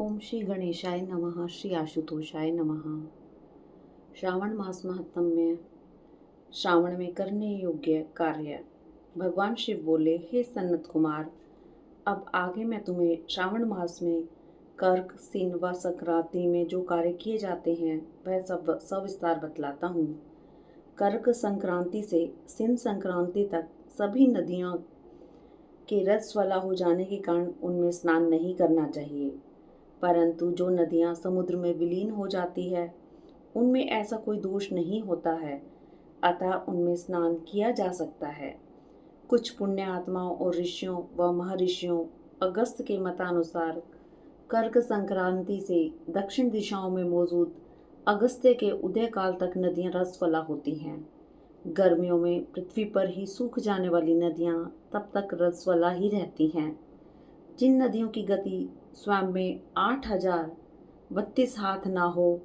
ओम श्री गणेशाय नमः। श्री आशुतोषाय नमः। श्रावण मास महात्म्य में श्रावण में करने योग्य कार्य। भगवान शिव बोले, हे सन्नत कुमार, अब आगे मैं तुम्हें श्रावण मास में कर्क, सिन व संक्रांति में जो कार्य किए जाते हैं वह सब सविस्तार बतलाता हूँ। कर्क संक्रांति से सिन संक्रांति तक सभी नदियों के रजस्वला हो जाने के कारण उनमें स्नान नहीं करना चाहिए, परंतु जो नदियाँ समुद्र में विलीन हो जाती है उनमें ऐसा कोई दोष नहीं होता है, अतः उनमें स्नान किया जा सकता है। कुछ पुण्य आत्माओं और ऋषियों व महर्षियों अगस्त के मतानुसार कर्क संक्रांति से दक्षिण दिशाओं में मौजूद अगस्त्य के उदय काल तक नदियां रसवला होती हैं। गर्मियों में पृथ्वी पर ही सूख जाने वाली नदियां तब तक रसवला ही रहती हैं। जिन नदियों की गति स्वयं में 8032 हाथ ना हो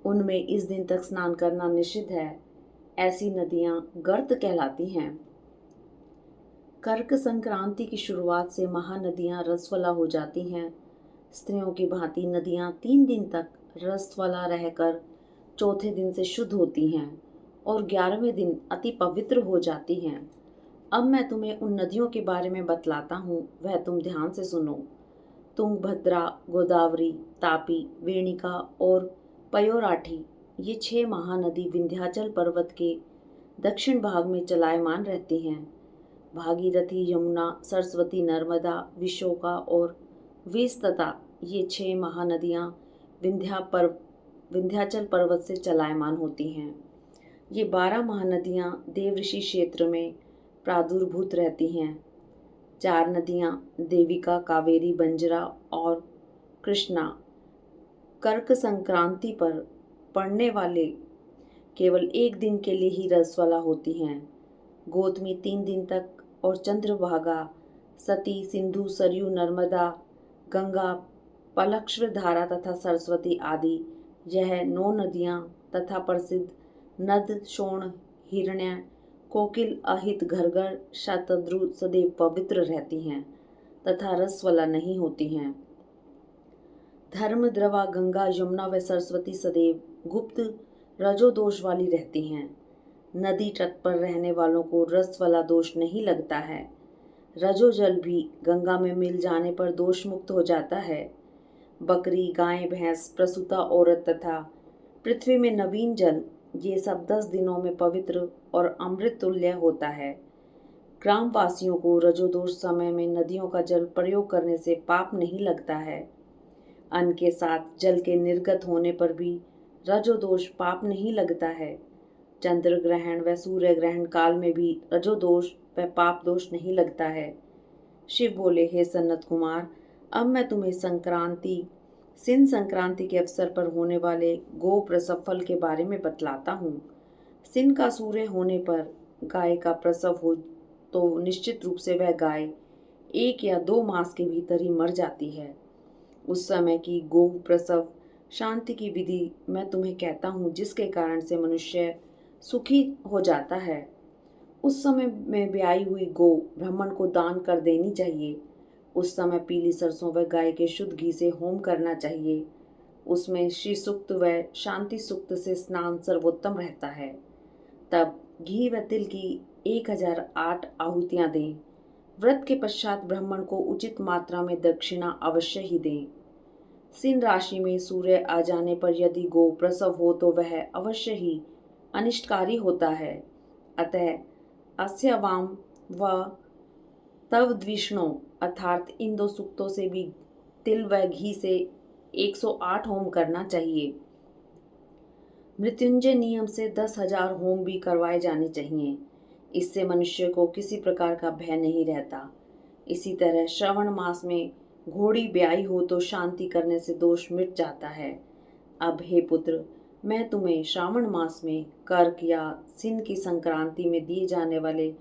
उनमें इस दिन तक स्नान करना निषिद्ध है। ऐसी नदियां गर्त कहलाती हैं। कर्क संक्रांति की शुरुआत से महानदियां रसवला हो जाती हैं। स्त्रियों की भांति नदियां 3 दिन तक रसवला रहकर चौथे दिन से शुद्ध होती हैं और 11वें दिन अति पवित्र हो जाती हैं। अब मैं तुम्हें उन नदियों के बारे में बतलाता हूँ, वह तुम ध्यान से सुनो। तुंगभद्रा, गोदावरी, तापी, वेणिका और पयोराठी ये 6 महानदी विंध्याचल पर्वत के दक्षिण भाग में चलायमान रहती हैं। भागीरथी, यमुना, सरस्वती, नर्मदा, विशोका और वेस्तता ये 6 महानदियाँ विंध्याचल पर्वत से चलायमान होती हैं। ये 12 महानदियाँ देवऋषि क्षेत्र में प्रादुर्भूत रहती हैं। 4 नदियाँ देविका, कावेरी, बंजरा और कृष्णा कर्क संक्रांति पर पड़ने वाले केवल एक दिन के लिए ही रसवाला होती हैं। गौतमी 3 दिन तक और चंद्रभागा, सती, सिंधु, सरयू, नर्मदा, गंगा, पलक्ष्वधारा तथा सरस्वती आदि यह 9 नदियाँ तथा प्रसिद्ध नद, शोण, हिरण्य, कोकिल, अहित, घरघर, शतद्रु सदैव पवित्र रहती हैं तथा रसवला नहीं होती हैं। धर्मद्रवा, गंगा, यमुना व सरस्वती सदैव गुप्त रजोदोष वाली रहती हैं। नदी तट पर रहने वालों को रसवला दोष नहीं लगता है। रजोजल भी गंगा में मिल जाने पर दोष मुक्त हो जाता है। बकरी, गाय, भैंस, प्रसूता औरत तथा पृथ्वी में नवीन जल ये सब 10 दिनों में पवित्र और अमृत तुल्य होता है। ग्रामवासियों को रजोदोष समय में नदियों का जल प्रयोग करने से पाप नहीं लगता है। अन्न के साथ जल के निर्गत होने पर भी रजोदोष पाप नहीं लगता है। चंद्र ग्रहण व सूर्य ग्रहण काल में भी रजोदोष व पाप दोष नहीं लगता है। शिव बोले, हे सन्नत कुमार, अब मैं तुम्हें सिन संक्रांति के अवसर पर होने वाले गो प्रसव फल के बारे में बतलाता हूँ। सिन का सूर्य होने पर गाय का प्रसव हो तो निश्चित रूप से वह गाय 1 या 2 मास के भीतर ही मर जाती है। उस समय की गो प्रसव शांति की विधि मैं तुम्हें कहता हूँ, जिसके कारण से मनुष्य सुखी हो जाता है। उस समय में ब्याई हुई गो ब्राह्मण को दान कर देनी चाहिए। उस समय पीली सरसों व गाय के शुद्ध घी से होम करना चाहिए। उसमें श्री सूक्त व शांति सूक्त से स्नान सर्वोत्तम रहता है। तब घी व तिल की 1008 आहुतियाँ दें। व्रत के पश्चात ब्राह्मण को उचित मात्रा में दक्षिणा अवश्य ही दें। सिन राशि में सूर्य आ जाने पर यदि गो प्रसव हो तो वह अवश्य ही अनिष्टकारी होता है। अतः अस्य वाम व तव द्विष्णो अर्थात इन 2 सूक्तों से भी तिल व घी से 108 होम करना चाहिए। मृत्युंजय नियम से 10,000 होम भी करवाए जाने चाहिए। इससे मनुष्य को किसी प्रकार का भय नहीं रहता। इसी तरह श्रवण मास में घोड़ी ब्याई हो तो शांति करने से दोष मिट जाता है। अब हे पुत्र, मैं तुम्हें श्रावण मास में कर्क या सिन की संक्रांति में दिए जाने वाले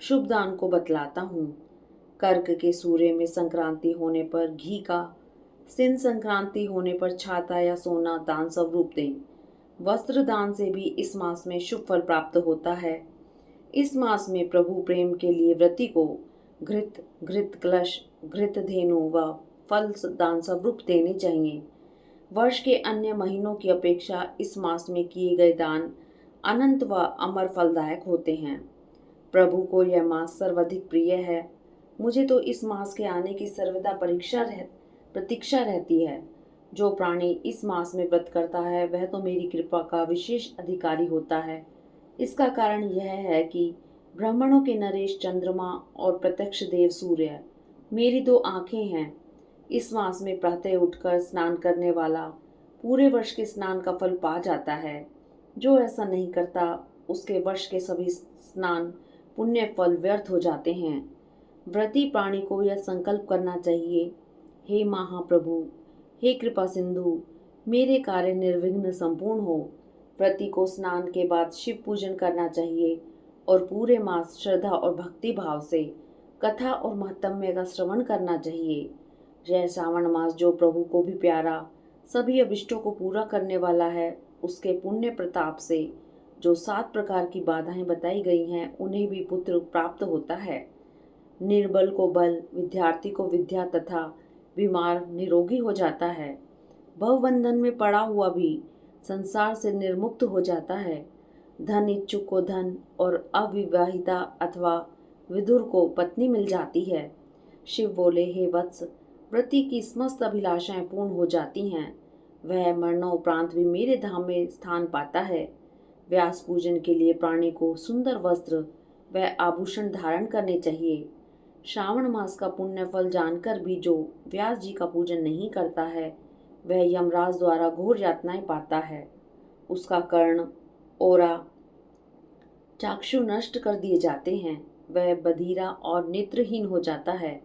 शुभ दान को बतलाता हूँ। कर्क के सूर्य में संक्रांति होने पर घी का, सिन संक्रांति होने पर छाता या सोना दान स्वरूप दें। वस्त्र दान से भी इस मास में शुभ फल प्राप्त होता है। इस मास में प्रभु प्रेम के लिए व्रती को घृत, घृत कलश, घृत धेनु व फल दान स्वरूप देने चाहिए। वर्ष के अन्य महीनों की अपेक्षा इस मास में किए गए दान अनंत व अमर फलदायक होते हैं। प्रभु को यह मास सर्वाधिक प्रिय है। मुझे तो इस मास के आने की सर्वदा प्रतीक्षा रहती है। जो प्राणी इस मास में व्रत करता है वह तो मेरी कृपा का विशेष अधिकारी होता है। इसका कारण यह है कि ब्राह्मणों के नरेश चंद्रमा और प्रत्यक्ष देव सूर्य मेरी दो आंखें हैं। इस मास में प्रातः उठकर स्नान करने वाला पूरे वर्ष के स्नान का फल पा जाता है। जो ऐसा नहीं करता उसके वर्ष के सभी स्नान पुण्य फल व्यर्थ हो जाते हैं। व्रती प्राणी को यह संकल्प करना चाहिए, हे महाप्रभु, हे कृपा सिंधु, मेरे कार्य निर्विघ्न संपूर्ण हो। व्रती को स्नान के बाद शिव पूजन करना चाहिए और पूरे मास श्रद्धा और भक्ति भाव से कथा और महात्म्य का श्रवण करना चाहिए। यह श्रावण मास जो प्रभु को भी प्यारा, सभी अभिष्टों को पूरा करने वाला है, उसके पुण्य प्रताप से जो 7 प्रकार की बाधाएं बताई गई हैं उन्हें भी पुत्र प्राप्त होता है। निर्बल को बल, विद्यार्थी को विद्या तथा बीमार निरोगी हो जाता है। भवबंधन में पड़ा हुआ भी संसार से निर्मुक्त हो जाता है। धन इच्छुक को धन और अविवाहिता अथवा विधुर को पत्नी मिल जाती है। शिव बोले, हे वत्स, व्रती की समस्त अभिलाषाएं पूर्ण हो जाती हैं। वह मरणोपरांत भी मेरे धाम में स्थान पाता है। व्यास पूजन के लिए प्राणी को सुंदर वस्त्र व आभूषण धारण करने चाहिए। श्रावण मास का पुण्य फल जानकर भी जो व्यास जी का पूजन नहीं करता है वह यमराज द्वारा घोर यातनाएं पाता है। उसका कर्ण, ओरा, चाक्षु नष्ट कर दिए जाते हैं। वह बधिरा और नेत्रहीन हो जाता है।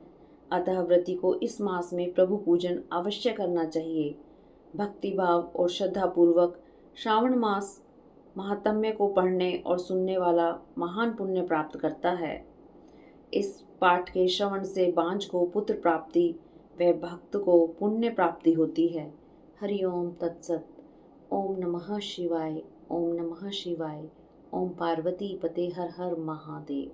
अतः व्रती को इस मास में प्रभु पूजन अवश्य करना चाहिए। भक्ति भाव और श्रद्धा पूर्वक श्रावण मास महात्म्य को पढ़ने और सुनने वाला महान पुण्य प्राप्त करता है। इस पाठ के श्रवण से बांझ को पुत्र प्राप्ति व भक्त को पुण्य प्राप्ति होती है। हरि ओम तत्सत। ओम नमः शिवाय। ओम नमः शिवाय। ओम पार्वती पते हर हर महादेव।